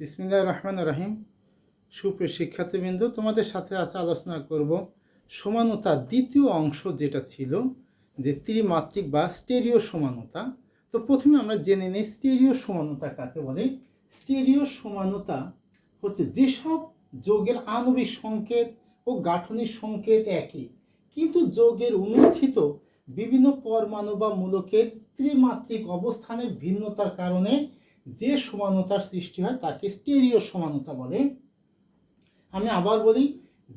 বিসমিল্লাহির রহমানির রহিম। সুপ্রিয় শিক্ষার্থীবৃন্দ, তোমাদের সাথে আজ আলোচনা করব সমানতার দ্বিতীয় অংশ, যেটা ছিল যে ত্রিমাত্রিক বা স্টেরিও সমানতা। তো প্রথমে আমরা জেনে নিই স্টেরিও সমানতা কাকে বলে। স্টেরিও সমানতা হচ্ছে যেসব যৌগের আণবিক সংকেত ও গাঠনিক সংকেত একই, কিন্তু যৌগের অনুষ্ঠিত বিভিন্ন পরমাণু বা মূলকের ত্রিমাত্রিক অবস্থানের ভিন্নতার কারণে যে সমানতার সৃষ্টি হয় তাকে স্টেরিও সমানতা বলে। আমি আবার বলি,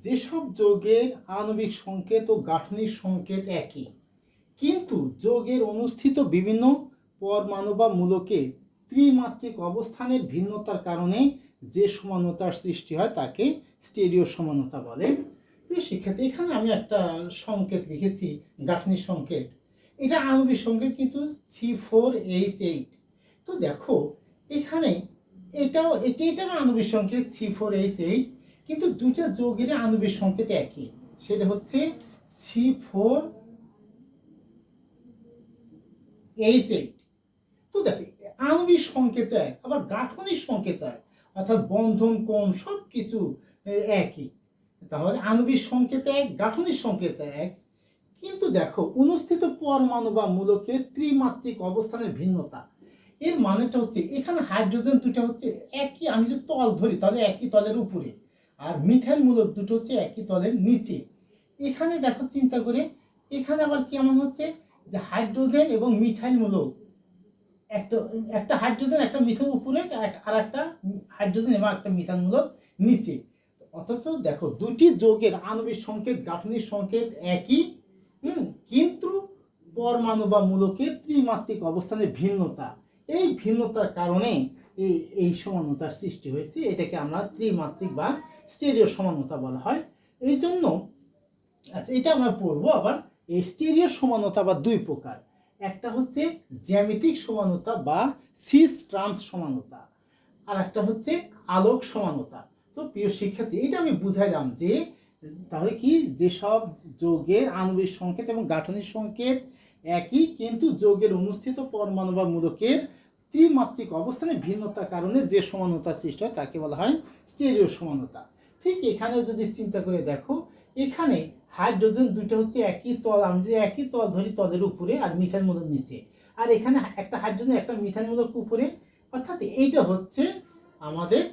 যেসব যৌগের আণবিক সংকেত ও গাঠনিক সংকেত একই, কিন্তু যৌগের অনুষ্ঠিত বিভিন্ন পরমাণু বা মূলকের ত্রিমাত্রিক অবস্থানের ভিন্নতার কারণে যে সমানতার সৃষ্টি হয় তাকে স্টেরিও সমানতা বলে। শিক্ষার্থী, এখানে আমি একটা সংকেত লিখেছি, গাঠনিক সংকেত। এটা আণবিক সংকেত কিন্তু C4H8। তো দেখো এখানে এটারও আণবিক সংকেত C4H8, কিন্তু দুইটা যৌগের আণবিক সংকেত একই, সেটা হচ্ছে C4H8। তো দেখো আণবিক সংকেত এক, আবার গাঠনিক সংকেত এক, অর্থাৎ বন্ধন কোণ সব কিছু একই। তাহলে আণবিক সংকেত এক, গাঠনিক সংকেত এক, কিন্তু দেখো অনুষ্ঠিত পরমাণু বা মূলকের ত্রিমাত্রিক অবস্থানের ভিন্নতা। এর মানেটা হচ্ছে এখানে হাইড্রোজেন দুটো হচ্ছে একই, আমি যদি তল ধরি তাহলে একই তলের উপরে, আর মিথাইল মূলক দুটো হচ্ছে একই তলের নিচে। এখানে দেখো চিন্তা করে, এখানে আবার কেমন হচ্ছে যে হাইড্রোজেন এবং মিথাইল মূলক, একটা একটা হাইড্রোজেন একটা মিথাইল উপরে, আর একটা হাইড্রোজেন এবং একটা মিথাইল মূলক নিচে। অথচ দেখো দুটি যৌগের আণবিক সংকেত গাঠনিক সংকেত একই, কিন্তু পরমাণু বা মূলকের ত্রিমাত্রিক অবস্থানের ভিন্নতা, এই ভিন্নতার কারণে এই সমানতার সৃষ্টি হয়েছে। এটাকে আমরা ত্রিমাত্রিক বা স্টেরিও সমানতা বলা হয়। এই জন্য আচ্ছা, এটা আমরা পড়বো। আবার এই স্টেরিও সমানতা বা দুই প্রকার, একটা হচ্ছে জ্যামিতিক সমানতা বা সিস ট্রান্স সমানতা, আর একটা হচ্ছে আলোক সমানতা। তো প্রিয় শিক্ষার্থী, এটা আমি বুঝাইলাম যে তাহলে কি, যেসব যৌগের আণবিক সংকেত এবং গাঠনিক সংকেত একই, কিন্তু যৌগের অনুষ্ঠিত পরমাণু বা মূলকের ত্রিমাত্রিক অবস্থানে ভিন্নতার কারণে যে সমানতা সৃষ্টি হয় তাকে বলা হয় স্টেরিও সমানতা। ঠিক এখানে যদি চিন্তা করে দেখো, এখানে হাইড্রোজেন দুটো হচ্ছে একই তল, আমি যদি একই তল ধরি তলের উপরে আর মিথাইল মূলক নিচে, আর এখানে একটা হাইড্রোজেন একটা মিথাইল মূলক উপরে, অর্থাৎ এইটা হচ্ছে আমাদের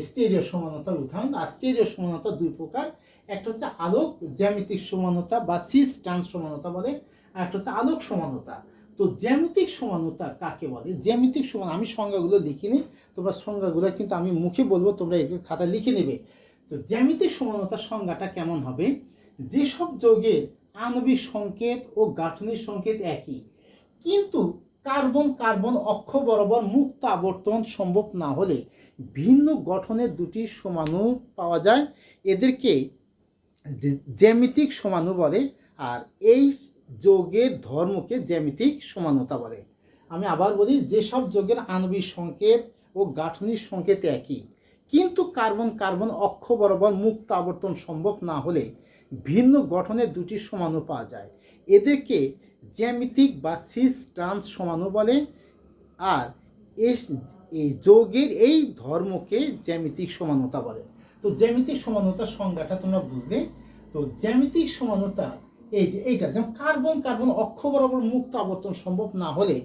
স্টেরিও সমানতার উদাহরণ। আর স্টেরিও সমানতা দুই প্রকার, একটা হচ্ছে আলোক জ্যামিতিক সমানতা বা সিস ট্রান্স সমানতা বলে, আর একটা হচ্ছে আলোক সমানতা। তো জ্যামিতিক সমানতা কাকে বলে? জ্যামিতিক সমান, আমি সংজ্ঞাগুলো লিখিনি, তোমরা সংজ্ঞাগুলো কিন্তু আমি মুখে বলবো, তোমরা এগুলো খাতা লিখে নেবে। তো জ্যামিতিক সমানতার সংজ্ঞাটা কেমন হবে? যেসব যৌগের আণবিক সংকেত ও গাঠনিক সংকেত একই, কিন্তু কার্বন কার্বন অক্ষ বরাবর মুক্ত আবর্তন সম্ভব না হলে ভিন্ন গঠনের দুটি সমাণু পাওয়া যায়, এদেরকে জ্যামিতিক সমাণু বলে। আর এই যৌগের ধর্মকে জ্যামিতিক সমানতা বলে। আমি আবার বলি, যেসব যৌগের আণবিক সংকেত ও গাঠনিক সংকেত একই, কিন্তু কার্বন কার্বন অক্ষ বরাবর মুক্ত আবর্তন সম্ভব না হলে ভিন্ন গঠনের দুটি সমাণু পাওয়া যায়, এদেরকে জ্যামিতিক বা সিস ট্রান্স সমাণু বলে। আর এই যৌগের এই ধর্মকে জ্যামিতিক সমানতা বলে। তো জ্যামিতিক সমানতার সংজ্ঞাটা তোমরা বুঝলে। তো জ্যামিতিক সমানতা এই যে এইটা, যেমন কার্বন কার্বন অক্ষ বরাবর মুক্ত আবর্তন সম্ভব না হলে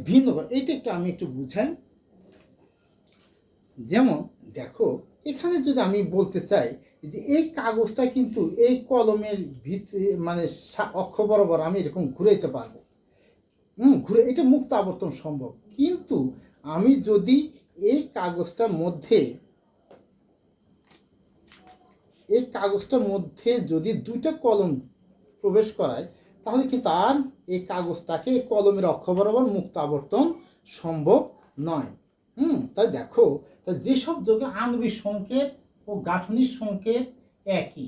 ভিন্ন, এইটা একটু আমি একটু বুঝাই। যেমন দেখো, এখানে যদি আমি বলতে চাই যে এই কাগজটা কিন্তু এই কলমের ভিতরে মানে অক্ষ বরাবর আমি এরকম ঘুরাইতে পারবো, ঘুরে, এটা মুক্ত আবর্তন সম্ভব। কিন্তু আমি যদি এই কাগজটার মধ্যে যদি দুইটা কলম প্রবেশ করায়, তাহলে কিন্তু আর এই কাগজটাকে কলমের অক্ষ বরাবর মুক্ত আবর্তন সম্ভব নয়। তাই দেখো, তাই যেসব যৌগে আণবিক সংকেত ও গাঠনিক সংকেত একই,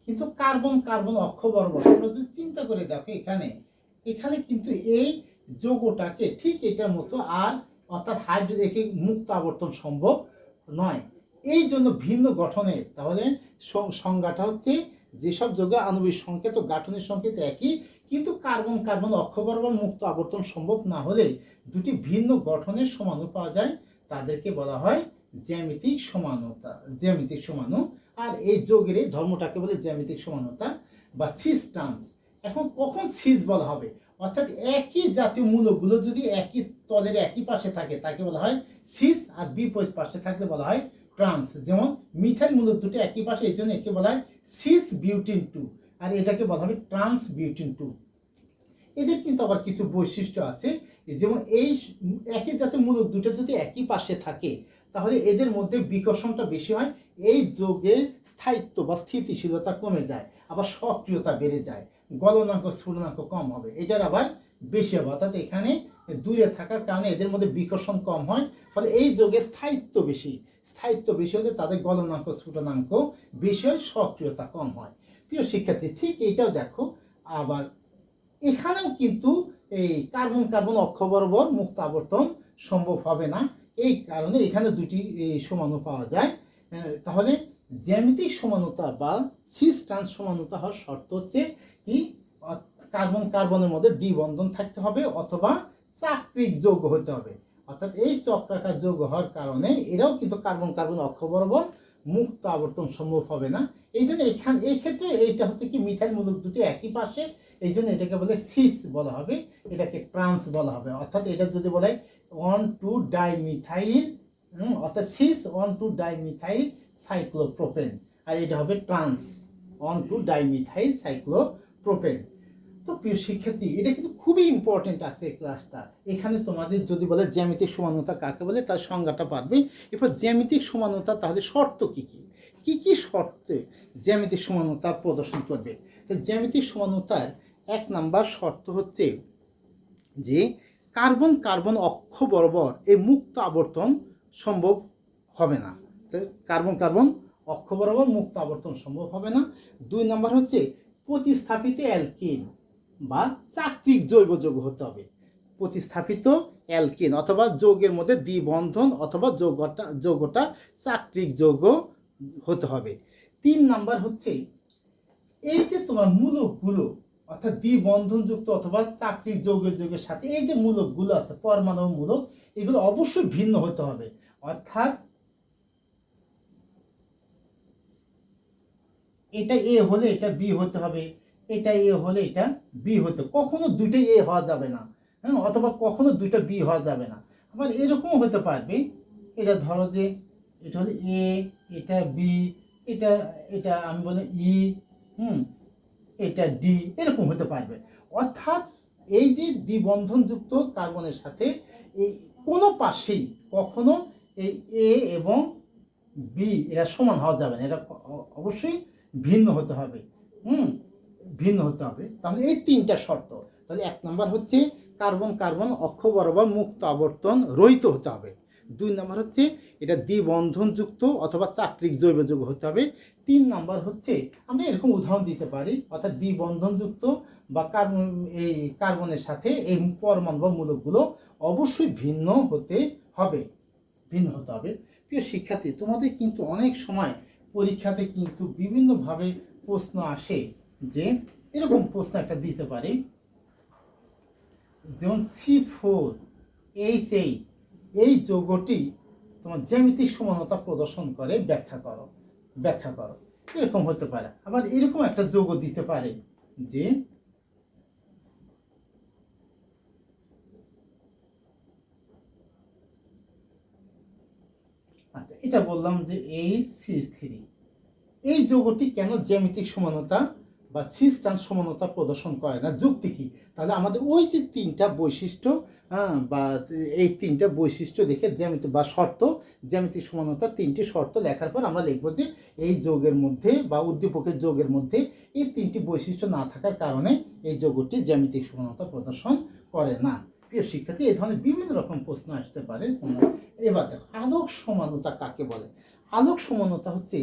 কিন্তু কার্বন কার্বন অক্ষ বরাবর, যদি চিন্তা করে দেখো এখানে কিন্তু এই যৌগটাকে ঠিক এটার মতো, আর অর্থাৎ হাইড্রোজেনকে মুক্ত আবর্তন সম্ভব নয়। এই জন্য ভিন্ন গঠনের, তাহলে সংজ্ঞাটা হচ্ছে যেসব যৌগে আণবিক সংকেত ও গাঠনিক সংকেত একই, কিন্তু কার্বন কার্বন অক্ষ বরাবর মুক্ত আবর্তন সম্ভব না হলে দুটি ভিন্ন গঠনের সমাণু পাওয়া যায়, তাদেরকে বলা হয় জ্যামিতিক সমানতা, জ্যামিতিক সমাণু। আর এই যোগের এই ধর্মটাকে বলে জ্যামিতিক সমানতা বা সিস টার্মস। এখন কখন সিস বলা হবে, অর্থাৎ একই জাতীয় মূলকগুলো যদি একই তলের একই পাশে থাকে তাকে বলা হয় সিস, আর বিপরীত পাশে থাকলে বলা হয় ট্রান্স। যেমন মিথাইল মূলক দুটো একই পাশে, এই জন্য একে বলা হয় সিস বিউটিন 2, আর এটাকে বলা হবে ট্রান্স বিউটিন 2। এদের কিন্তু আবার কিছু বৈশিষ্ট্য আছে, যেমন এই একই জাতীয় মূলক দুটো যদি একই পাশে থাকে তাহলে এদের মধ্যে বিকর্ষণটা বেশি হয়, এই যোগের স্থায়িত্ব বা স্থিতিশীলতা কমে যায়, আবার সক্রিয়তা বেড়ে যায়, গলনাঙ্ক স্ফুটনাঙ্ক কম হবে, এটার আবার বেশি হবে। অর্থাৎ এখানে দূরে থাকার কারণে এদের মধ্যে বিকর্ষণ কম হয়, ফলে এই যোগের স্থায়িত্ব বেশি, স্থায়িত্ব বেশি হলে তাদের গলনাঙ্ক স্ফুটনাঙ্ক বেশি হয়, সক্রিয়তা কম হয়। প্রিয় শিক্ষার্থী, ঠিক এইটাও দেখো, আবার এখানেও কিন্তু এই কার্বন কার্বন অক্ষ বরাবর মুক্ত আবর্তন সম্ভব হবে না, এই কারণে এখানে দুটি সমাণু পাওয়া যায়। তাহলে জ্যামিতিক সমানুতা বা সিস ট্রান্স সমানুতা হওয়ার শর্ত হচ্ছে কি, কার্বন কার্বনের মধ্যে দ্বিবন্ধন থাকতে হবে অথবা চাকরিক যৌগ হতে হবে। অর্থাৎ এই চক্রাকার যৌগ হওয়ার কারণে এরাও কিন্তু কার্বন কার্বন অক্ষ বরাবর মুক্ত আবর্তন সম্ভব হবে না। এই জন্য এই ক্ষেত্রে এইটা হচ্ছে কি, মিথাইল মূলক দুটি একই পাশে, এই জন্য এটাকে বলে সিস বলা হবে, এটাকে ট্রান্স বলা হবে। অর্থাৎ এটা যদি বলে 1,2 ডাইমিথাইল, অর্থাৎ সিস 1,2 ডাইমিথাইল সাইক্লোপ্রোপেন, আর এটা হবে ট্রান্স 1,2 ডাইমিথাইল সাইক্লোপ্রোপেন। তো প্রিয় শিক্ষার্থী, এটা কিন্তু খুবই ইম্পর্টেন্ট আছে এই ক্লাসটা। এখানে তোমাদের যদি বলে জ্যামিতিক সমানুতা কাকে বলে তার সংজ্ঞাটা পারবে। এরপর জ্যামিতিক সমানুতা, তাহলে শর্ত কি কি, কি কি শর্তে জ্যামিতিক সমানুতা প্রদর্শন করবে। তো জ্যামিতিক সমানুতার 1 নাম্বার শর্ত হচ্ছে যে কার্বন কার্বন অক্ষ বরাবর এই মুক্ত আবর্তন সম্ভব হবে না। তো কার্বন কার্বন অক্ষ বরাবর মুক্ত আবর্তন সম্ভব হবে না। 2 নাম্বার হচ্ছে প্রতিস্থাপিত অ্যালকিন বা চাকরিক জৈব যৌগ হতে হবে। প্রতিস্থাপিত অ্যালকিন অথবা যৌগের মধ্যে দ্বিবন্ধন অথবা যৌগটা চাকরিক যৌগ হতে হবে। 3 নাম্বার হচ্ছে এই যে তোমার মূলকগুলো, অর্থাৎ দ্বিবন্ধনযুক্ত অথবা চাকরিক যৌগের সাথে এই যে মূলকগুলো আছে, পরমাণু মূলক, এগুলো অবশ্যই ভিন্ন হতে হবে। অর্থাৎ এটা এ হলে এটা বি হতে হবে, এটা এ হলে এটা বি হতে, কখনো দুইটাই এ হওয়া যাবে না, হ্যাঁ, অথবা কখনো দুইটা বি হওয়া যাবে না। আবার এরকমও হতে পারবে, এটা ধরো যে এটা হলে এ, এটা বি, এটা এটা আমি বলি ই, এটা ডি, এরকম হতে পারবে। অর্থাৎ এই যে দ্বিবন্ধনযুক্ত কার্বনের সাথে এই কোনো পাশেই কখনো এই এ এবং বি এরা সমান হওয়া যাবে না, এটা অবশ্যই ভিন্ন হতে হবে, ভিন্ন হতে হবে। তাহলে এই 3টা শর্ত। তাহলে 1 নাম্বার হচ্ছে কার্বন কার্বন অক্ষ বরাবর মুক্ত আবর্তন রহিত হতে হবে। 2 নাম্বার হচ্ছে এটা দ্বিবন্ধনযুক্ত অথবা চাকরিক জৈব যৌগ হতে হবে। 3 নাম্বার হচ্ছে আমরা এরকম উদাহরণ দিতে পারি, অর্থাৎ দ্বিবন্ধনযুক্ত বা এই কার্বনের সাথে এই পরমাণু বা মূলকগুলো অবশ্যই ভিন্ন হতে হবে, ভিন্ন হতে হবে। প্রিয় শিক্ষার্থী, তোমাদের কিন্তু অনেক সময় পরীক্ষাতে কিন্তু বিভিন্নভাবে প্রশ্ন আসে, যে এরকম প্রশ্ন একটা দিতে পারে, যেমন C4H8 এই যৌগটি তোমার জ্যামিতিক সমানতা প্রদর্শন করে, ব্যাখ্যা করো, ব্যাখ্যা করো, এরকম হতে পারে। আবার এরকম একটা যৌগ দিতে পারে যে আচ্ছা, এটা বললাম যে HCH3 এই যৌগটি কেন জ্যামিতিক সমানতা বা সিস ট্রান্স সমানতা প্রদর্শন করে না, যুক্তি কি। তাহলে আমাদের ওই যে 3টা বৈশিষ্ট্য, বা এই 3টা বৈশিষ্ট্য দেখে জ্যামিতি বা শর্ত, জ্যামিতিক সমানতা 3টি শর্ত লেখার পর আমরা লিখব যে এই যৌগের মধ্যে বা উদ্দীপকের যৌগের মধ্যে এই 3টি বৈশিষ্ট্য না থাকার কারণে এই যৌগটি জ্যামিতিক সমানতা প্রদর্শন করে না। প্রিয় শিক্ষার্থী, এই ধরনের বিভিন্ন রকম প্রশ্ন আসতে পারে। এবার দেখো, আলোক সমানতা কাকে বলে। আলোক সমানতা হচ্ছে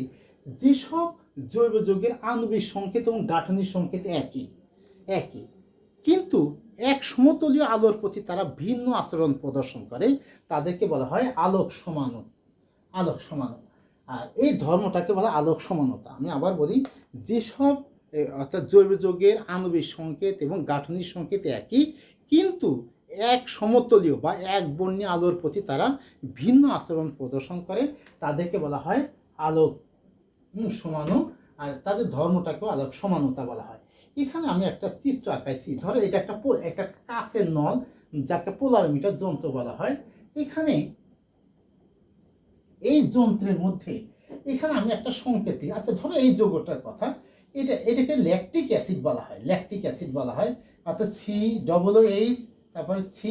যেসব জৈব যৌগের আণবিক সংকেত এবং গাঠনিক সংকেত একই কিন্তু এক সমতলীয় আলোর প্রতি তারা ভিন্ন আচরণ প্রদর্শন করে, তাদেরকে বলা হয় আলোক সমানু, আলোক সমানু। আর এই ধর্মটাকে বলা আলোক সমানতা। আমি আবার বলি, যেসব অর্থাৎ জৈব যৌগের আণবিক সংকেত এবং গাঠনিক সংকেত একই কিন্তু এক সমতলীয় বা এক বর্ণী আলোর প্রতি তারা ভিন্ন আচরণ প্রদর্শন করে, তাদেরকে বলা হয় আলোক সমাণু, আর তাদের ধর্মটাকেও আলোক সমানুতা বলা হয়। এখানে আমি একটা চিত্র আঁকাইছি, ধরো এটা একটা কাচের নল, যাকে পোলারোমিটার যন্ত্র বলা হয়। এখানে এই যন্ত্রের মধ্যে এখানে আমি একটা সংকেত দিই। আচ্ছা, ধরো এই যৌগটার কথা, এটাকে ল্যাকটিক অ্যাসিড বলা হয়, ল্যাকটিক অ্যাসিড বলা হয়। অর্থাৎ COOH, তারপরে সি,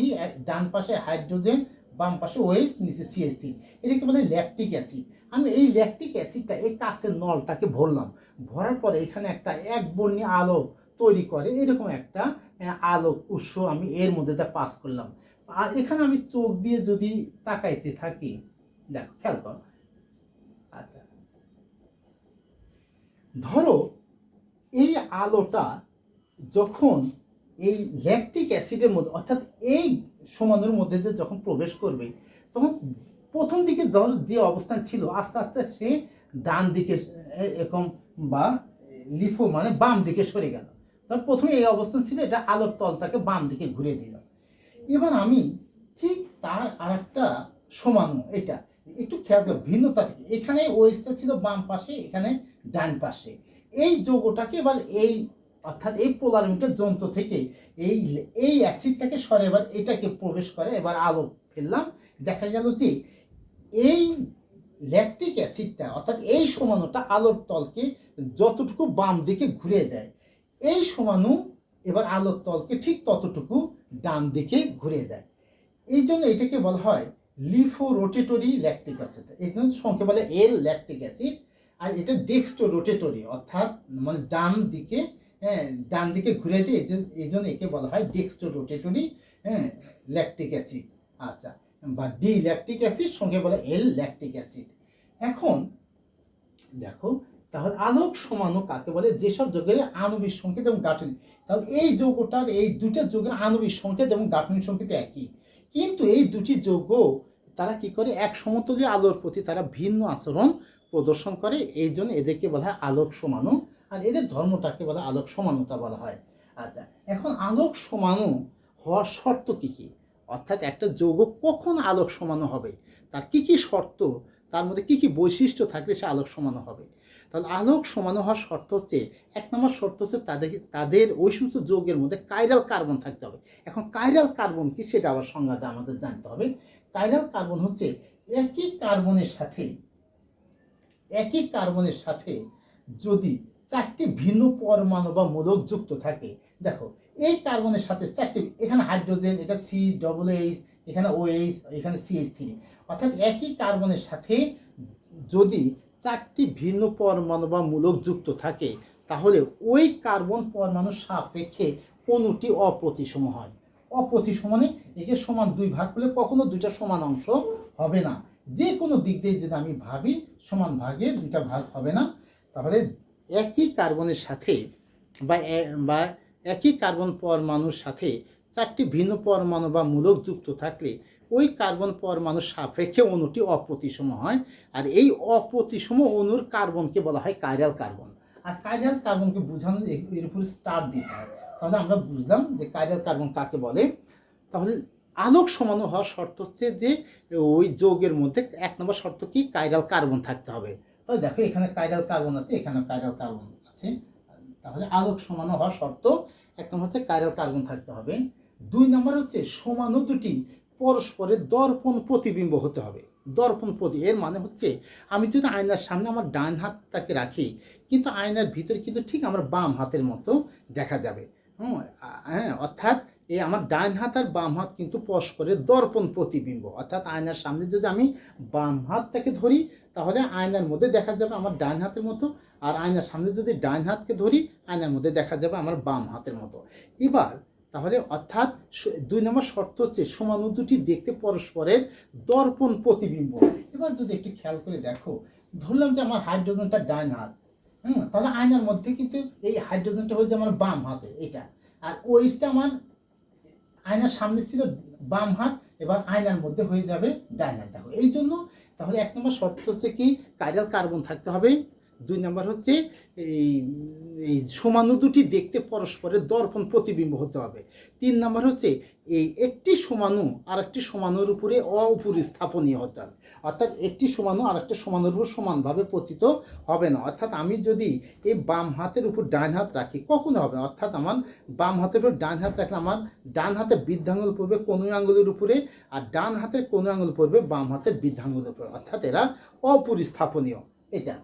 ডান পাশে হাইড্রোজেন, বাম পাশে OH, নিচে CH3, এটাকে বলে ল্যাকটিক অ্যাসিড। আমি এই ল্যাকটিক অ্যাসিডটা এই কাচের নলটাকে ভরলাম, ভরার পরে এখানে একটা একবর্ণী আলো তৈরি করে এরকম একটা আলোক উৎস আমি এর মধ্যে পাস করলাম। আর এখানে আমি চোখ দিয়ে যদি তাকাইতে থাকি, দেখো খেয়াল করো। আচ্ছা, ধরো এই আলোটা যখন এই ল্যাকটিক অ্যাসিডের মধ্যে, অর্থাৎ এই সমাণুর মধ্যে দিয়ে যখন প্রবেশ করবে, তখন প্রথম দিকে ধর যে অবস্থান ছিল, আস্তে আস্তে সে ডান দিকে এরকম বা লিফো মানে বাম দিকে সরে গেল। তার প্রথমে এই অবস্থান ছিল, এটা আলোর তলটাকে বাম দিকে ঘুরে দিল। এবার আমি ঠিক তার আর একটা সমাণু, এটা একটু খেয়াল করো ভিন্নতা থেকে, এখানে ওয়েসটা ছিল বাম পাশে, এখানে ডান পাশে। এই যৌগটাকে এবার এই, অর্থাৎ এই পোলারোমিটার যন্ত্র থেকে এই অ্যাসিডটাকে সরে এবার এটাকে প্রবেশ করে, এবার আলো ফেললাম, দেখা গেল যে এই ল্যাকটিক অ্যাসিডটা, অর্থাৎ এই সমাণুটা আলোর তলকে যতটুকু বাম দিকে ঘুরে দেয়, এই সমাণু এবার আলোর তলকে ঠিক ততটুকু ডান দিকে ঘুরে দেয়। এই জন্য এটাকে বলা হয় লিফোরোটেটরি ল্যাকটিক অ্যাসিড, এই জন্য সংক্ষেপে বলে এল ল্যাকটিক অ্যাসিড। আর এটা ডেক্সট্রোরোটেটরি, অর্থাৎ মানে ডান দিকে ঘুরে দিয়ে, এই জন্য একে বলা হয় ডেক্সট্রোরোটেটরি ল্যাকটিক অ্যাসিড। আচ্ছা, বা ডি ল্যাকটিক অ্যাসিড, সঙ্গে বলে এল ল্যাকটিক অ্যাসিড। এখন দেখো, তাহলে আলোক সমাণু কাকে বলে? যেসব যৌগের আণবিক সংকেত এবং গাঠনিক, তাহলে এই যৌগটার, এই দুটো যৌগের আণবিক সংকেত এবং গাঠনিক সংকেত একই, কিন্তু এই দুটি যৌগ তারা কি করে, এক সমতলীয় আলোর প্রতি তারা ভিন্ন আচরণ প্রদর্শন করে, এই জন্য এদেরকে বলা হয় আলোক সমাণু, আর এদের ধর্মটাকে বলা আলোক সমানুতা বলা হয়। আচ্ছা, এখন আলোক সমাণু হওয়ার শর্ত কি কি, অর্থাৎ একটা যৌগ কখন আলোক সমাণু হবে, তার কি কি শর্ত, তার মধ্যে কি কি বৈশিষ্ট্য থাকলে সে আলোক সমাণু হবে। তাহলে আলোক সমাণু হওয়ার শর্ত হচ্ছে, এক নম্বর শর্ত হচ্ছে তাদের ওই সমস্ত যৌগের মধ্যে কাইরাল কার্বন থাকতে হবে। এখন কাইরাল কার্বন কি, সেটা আবার সংজ্ঞাতে আমাদের জানতে হবে। কাইরাল কার্বন হচ্ছে একই কার্বনের সাথে যদি চারটি ভিন্ন পরমাণু বা মূলক যুক্ত থাকে, দেখো এই কার্বনের সাথে চারটি, এখানে হাইড্রোজেন, এটা COOH, এখানে OH, এখানে CH3, অর্থাৎ একই কার্বনের সাথে যদি চারটি ভিন্ন পরমাণু বা মূলক যুক্ত থাকে, তাহলে ওই কার্বন পরমাণুর সাপেক্ষে অণুটি অপ্রতিসম হয়। অপ্রতিসম মানে একে সমান দুই ভাগ করলে কখনো দুইটা সমান অংশ হবে না। যে কোনো দিক দিয়ে যদি আমি ভাবি, সমান ভাগে দুইটা ভাগ হবে না। তাহলে একই কার্বনের সাথে বা একই কার্বন পরমাণুর সাথে চারটি ভিন্ন পরমাণু বা মূলক যুক্ত থাকলে ওই কার্বন পরমাণুর সাপেক্ষে অণুটি অপ্রতিসম হয়। আর এই অপ্রতিসম অণুর কার্বনকে বলা হয় কাইরাল কার্বন। আর কাইরাল কার্বনকে বোঝানো, এর উপরে স্টার দিতে হয়, তাহলে আমরা বুঝলাম যে কাইরাল কার্বন কাকে বলে। তাহলে আলোক সমাণু হওয়ার শর্ত হচ্ছে যে ওই যৌগের মধ্যে এক নম্বর শর্ত কি, কাইরাল কার্বন থাকতে হবে। তাহলে দেখো এখানে কাইরাল কার্বন আছে, এখানে কাইরাল কার্বন আছে। তাহলে আলোক সমাণু হওয়ার শর্ত এক নম্বর হচ্ছে কাইরাল কার্বন থাকতে হবে। দুই নম্বর হচ্ছে সমাণু দুটি পরস্পরের দর্পণ প্রতিবিম্ব হতে হবে। দর্পণ প্রতি, এর মানে হচ্ছে আমি যদি আয়নার সামনে আমার ডান হাতটাকে রাখি, কিন্তু আয়নার ভিতরে কিন্তু ঠিক আমার বাম হাতের মতো দেখা যাবে। হ্যাঁ, অর্থাৎ এই আমার ডান হাত আর বাম হাত কিন্তু পরস্পরের দর্পণ প্রতিবিম্ব, অর্থাৎ আয়নার সামনে যদি আমি বাম হাতটাকে ধরি, তাহলে আয়নার মধ্যে দেখা যাবে আমার ডান হাতের মতো, আর আয়নার সামনে যদি ডান হাতকে ধরি, আয়নার মধ্যে দেখা যাবে আমার বাম হাতের মতো। এবার তাহলে অর্থাৎ দুই নম্বর শর্ত হচ্ছে সমাণু দুটি দেখতে পরস্পরের দর্পণ প্রতিবিম্ব। এবার যদি একটু খেয়াল করে দেখো, ধরলাম যে আমার হাইড্রোজেনটা ডান হাত, তাহলে আয়নার মধ্যে কিন্তু এই হাইড্রোজেনটা হয়ে যায় আমার বাম হাতে, এটা, আর ওইটা আমার আয়নার সামনে ছিল বাম হাত, এবার আয়নার মধ্যে হয়ে যাবে ডান হাত। দেখো এই জন্য তাহলে এক নম্বর শর্ত হচ্ছে কি, কাইরাল কার্বন থাকতে হবে। 2 নাম্বার হচ্ছে এই এই সমাণু দুটি দেখতে পরস্পরের দর্পণ প্রতিবিম্ব হতে হবে। 3 নাম্বার হচ্ছে এই একটি সমাণু আরেকটি সমাণুর উপরে অপরিস্থাপনীয় হতে হবে, অর্থাৎ একটি সমাণু আরেকটি সমাণুর উপর সমানভাবে পতিত হবে না। অর্থাৎ আমি যদি এই বাম হাতের উপর ডান হাত রাখি কখনো হবে না, অর্থাৎ আমার বাম হাতের উপর ডান হাত রাখলে আমার ডান হাতের বৃদ্ধাঙ্গুল পড়বে কনুই আঙ্গুলের উপরে, আর ডান হাতের কনুই আঙ্গুল পড়বে বাম হাতের বৃদ্ধাঙ্গুলের উপরে, অর্থাৎ এরা অপরিস্থাপনীয়। এটা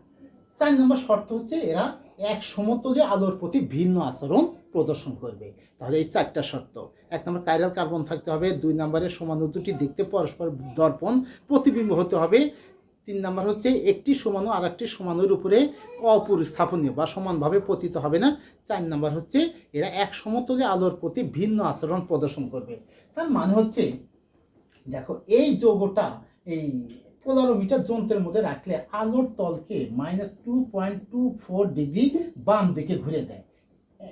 4 নম্বর শর্ত হচ্ছে এরা এক সমতলে আলোর প্রতি ভিন্ন আচরণ প্রদর্শন করবে। তাহলে এই 4টা শর্ত। 1 নম্বর কাইরাল কার্বন থাকতে হবে, 2 নম্বরে সমাণু দুটি দেখতে পরস্পর দর্পণ প্রতিবিম্ব হতে হবে, 3 নম্বর হচ্ছে একটি সমাণু আর একটি সমাণুর উপরে অপরিস্থাপনীয় বা সমানভাবে পতিত হবে না, 4 নম্বর হচ্ছে এরা এক সমতলে আলোর প্রতি ভিন্ন আচরণ প্রদর্শন করবে। তার মানে হচ্ছে দেখো এই যৌগটা এই পোলারোমিটার যন্ত্রের মধ্যে রাখলে আলোর তলকে -2.24 ডিগ্রি বাম দিকে ঘুরে দেয়।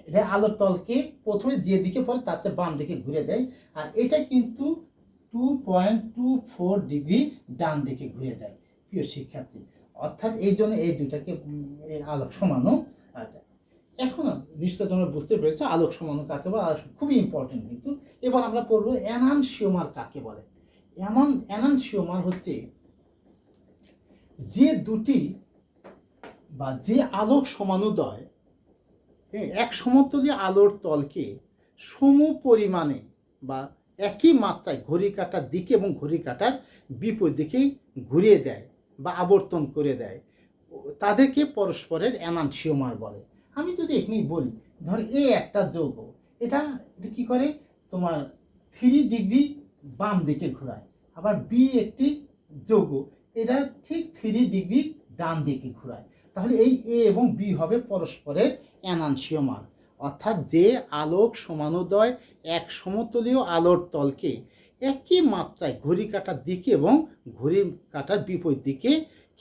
এটা আলোর তলকে প্রথমে যে দিকে পড়ে তার চেয়ে বাম দিকে ঘুরে দেয়, আর এটা কিন্তু 2.24 ডিগ্রি ডান দিকে ঘুরে দেয় প্রিয় শিক্ষার্থী। অর্থাৎ এই জন্য এই দুইটাকে আলোক সমাণু। আচ্ছা, এখন নিশ্চয় তোমরা বুঝতে পেরেছো আলোক সমাণু কাকে বলে, আর খুবই ইম্পর্টেন্ট কিন্তু। এবার আমরা পড়বো এনানসিওমার কাকে বলে। এনানসিওমার হচ্ছে যে দুটি বা যে আলোক সমানুদয় এক সমতলীয় আলোর তলকে সম পরিমাণে বা একই মাত্রায় ঘড়ি কাঁটার দিকে এবং ঘড়ি কাঁটার বিপরীত দিকে ঘুরিয়ে দেয় বা আবর্তন করে দেয়, তাদেরকে পরস্পরের এনানসিওমার বলে। আমি যদি এখানে বলি, ধর এ একটা যৌগ, এটা কি করে তোমার 3 ডিগ্রি বাম দিকে ঘোরায়, আবার বি একটি যৌগ, এটা ঠিক 3 ডিগ্রি ডান দিকে ঘোরায়। তাহলে এই এ এবং বি হবে পরস্পরের এনানসিওমার। অর্থাৎ যে আলোক সমানুদয় এক সমতলীয় আলোর তলকে একই মাত্রায় ঘড়ি কাঁটার দিকে এবং ঘড়ির কাঁটার বিপরীত দিকে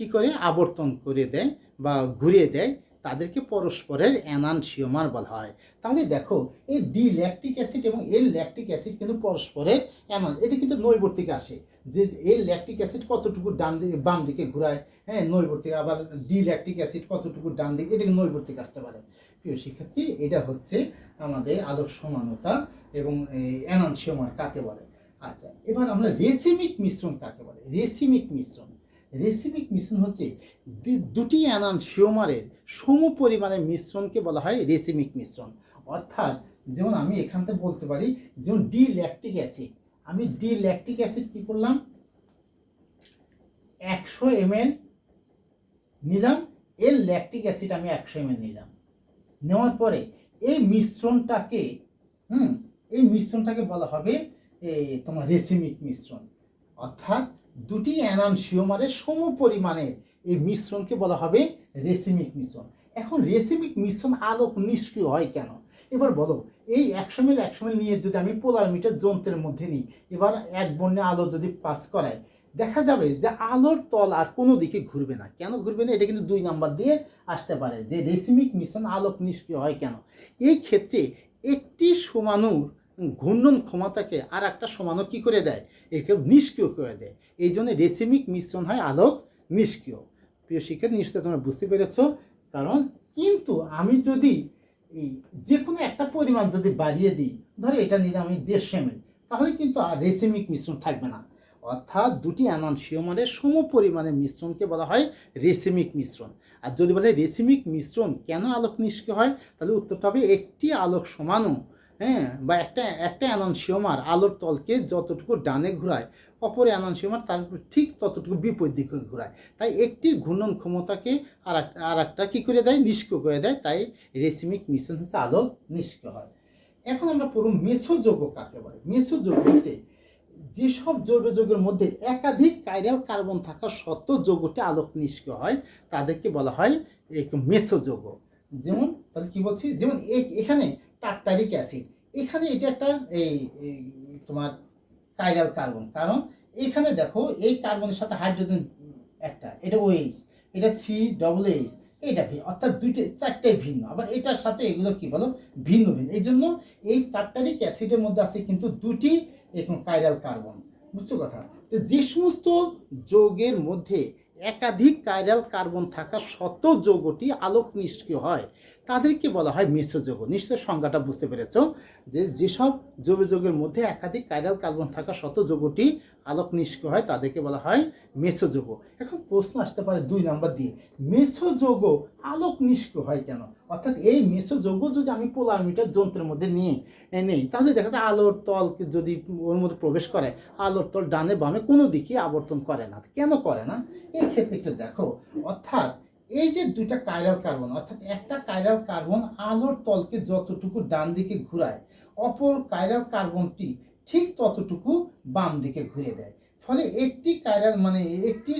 কি করে আবর্তন করে দেয় বা ঘুরিয়ে দেয়, তাদেরকে পরস্পরের এনানসিওমার বলা হয়। তাহলে দেখো এই ডি ল্যাকটিক অ্যাসিড এবং এল ল্যাকটিক অ্যাসিড কিন্তু পরস্পরের এটা কিন্তু নৈবর্তিক আসে, যে এল ল্যাকটিক অ্যাসিড কতটুকু ডান দিকে বাম দিকে ঘোরায়, হ্যাঁ নৈবর্তিক, আবার ডি ল্যাকটিক অ্যাসিড কতটুকু ডান দিকে, এটা নৈবর্তিক আসতে পারে। প্রিয় শিক্ষার্থী, এটা হচ্ছে আমাদের আলোক সমানতা এবং এনানসিওমার কাকে বলে। আচ্ছা, এবার আমরা রেসিমিক মিশ্রণ কাকে বলে। রেসিমিক মিশ্রণ হচ্ছে দুটি এনানসিওমারের সম পরিমাণের মিশ্রণকে বলা হয় রেসিমিক মিশ্রণ। অর্থাৎ যেমন আমি এখান থেকে বলতে পারি, যেমন ডি ল্যাকটিক অ্যাসিড, আমি ডি ল্যাকটিক অ্যাসিড কি করলাম 100 ml নিলাম, এল ল্যাকটিক অ্যাসিড আমি 100 ml নিলাম, নেওয়ার পরে এই মিশ্রণটাকে বলা হবে তোমার রেসিমিক মিশ্রণ। অর্থাৎ দুটি এনানসিওমারের সম পরিমাণের এই মিশ্রণকে বলা হবে রেসিমিক মিশ্রণ। এখন রেসিমিক মিশ্রণ আলোক নিষ্ক্রিয় হয় কেন? এবার বলো, এই 100 ml নিয়ে যদি আমি পোলারমিটার যন্ত্রের মধ্যে নিই, এবার এক বর্ণে আলো যদি পাস করায়, দেখা যাবে যে আলোর তল আর কোনো দিকে ঘুরবে না। কেন ঘুরবে না? এটা কিন্তু 2 নাম্বার দিয়ে আসতে পারে যে রেসিমিক মিশ্রণ আলোক নিষ্ক্রিয় হয় কেন। এই ক্ষেত্রে একটি সমাণুর ঘূর্ণন ক্ষমতাকে আর একটা সমাণু কী করে দেয়, একে নিষ্ক্রিয় করে দেয়। এই জন্য রেসিমিক মিশ্রণ হয় আলোক নিষ্ক্রিয়। প্রিয় শিক্ষার্থী, নিশ্চয়ই তোমরা বুঝতে পেরেছ। কারণ কিন্তু আমি যদি এই যে কোনো একটা পরিমাণ যদি বাড়িয়ে দিই, ধরো এটা নিলে আমি 150 ml, তাহলে কিন্তু আর রেসিমিক মিশ্রণ থাকবে না। অর্থাৎ দুটি এনানসিওমারের সম পরিমাণের মিশ্রণকে বলা হয় রেসিমিক মিশ্রণ। আর যদি বলে রেসিমিক মিশ্রণ কেন আলোক নিষ্ক্রিয় হয়, তাহলে উত্তরটা হবে একটি আলোক সমাণু, বা একটা এনানসিওমার আলোর তলকে যতটুকু ডানে ঘোরায়, অপর এনানসিওমার তার ঠিক ততটুকু বিপরীত দিকে ঘোরায়। তাই একটির ঘূর্ণন ক্ষমতাকে আর একটা কী করে দেয়, নিষ্ক্রিয় করে দেয়। তাই রেসিমিক মিশ্রণ হচ্ছে আলোক নিষ্ক্রিয় হয়। এখন আমরা পড়ব মেসোযৌগ কাকে বলে। মেসোযৌগ হচ্ছে যেসব জৈব যৌগের মধ্যে একাধিক কাইরাল কার্বন থাকা সত্ত্বেও যৌগটি আলোক নিষ্ক্রিয় হয়, তাদেরকে বলা হয় মেসোযৌগ। যেমন তাহলে কি বলছি, যেমন এখানে টার্টারিক অ্যাসিড, এখানে এটা একটা তোমার কাইরাল কার্বন, কারণ এখানে দেখো এই কার্বনের সাথে হাইড্রোজেন একটা, এটা OH, এটা COOH, এটা অর্থাৎ 4টাই ভিন্ন। আবার এটার সাথে এগুলো কি বলো, ভিন্ন। এই জন্য এই টার্টারিক অ্যাসিডের মধ্যে আছে কিন্তু 2টি এরকম কাইরাল কার্বন। বুঝছো কথা? তো যে সমস্ত যৌগের মধ্যে একাধিক কাইরাল কার্বন থাকা সত্ত্বেও যৌগটি আলোক নিষ্ক্রিয় হয় তাদেরকে বলা হয় মেসোযৌগ। নিশ্চয় সংজ্ঞাটা বুঝতে পেরেছ যে যেসব জৈব যৌগের মধ্যে একাধিক কাইরাল কার্বন থাকা সত্ত্বেও যৌগটি আলোক নিষ্ক্রিয় হয় তাদেরকে বলা হয় মেসোযৌগ। এখন প্রশ্ন আসতে পারে 2 নাম্বার দিয়ে, মেসোযৌগ আলোক নিষ্ক্রিয় হয় কেন? অর্থাৎ এই মেসোযৌগ যদি আমি পোলারমিটার যন্ত্রের মধ্যে নিয়ে নেই তাহলে দেখা যায় আলোর তলকে যদি ওর মধ্যে প্রবেশ করে আলোর তল ডানে বামে কোনো দিকে আবর্তন করে না। কেন করে না? এই ক্ষেত্রে একটু দেখো, অর্থাৎ এই যে দুইটা কাইরাল কার্বন, অর্থাৎ একটা কাইরাল কার্বন আলোর তলকে যতটুকু ডান দিকে ঘুরায় অপর কাইরাল কার্বনটি ঠিক ততটুকু বাম দিকে ঘুরে দেয়। ফলে একটি কাইরাল মানে একটি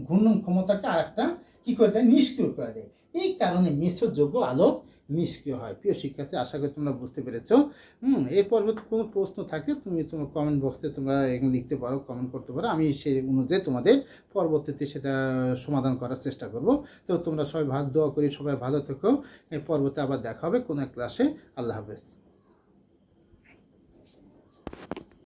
ঘূর্ণন ক্ষমতাকে আরেকটা কি করে দেয়, নিষ্ক্রিয় করে দেয়। এই কারণে মেসোযৌগ আলোক নিষ্ক্রিয় হয়। প্রিয় শিক্ষার্থী, আশা করি তোমরা বুঝতে পেরেছো। এর পরবর্তী কোনো প্রশ্ন থাকলে তুমি তোমার কমেন্ট বক্সে তোমরা এখানে লিখতে পারো, কমেন্ট করতে পারো, আমি সেই অনুযায়ী তোমাদের পরবর্তীতে সেটা সমাধান করার চেষ্টা করব। তো তোমরা সবাই দোয়া করি সবাই ভালো থেকো। পরবর্তী আবার দেখা হবে কোনো এক ক্লাসে। আল্লাহ হাফেজ।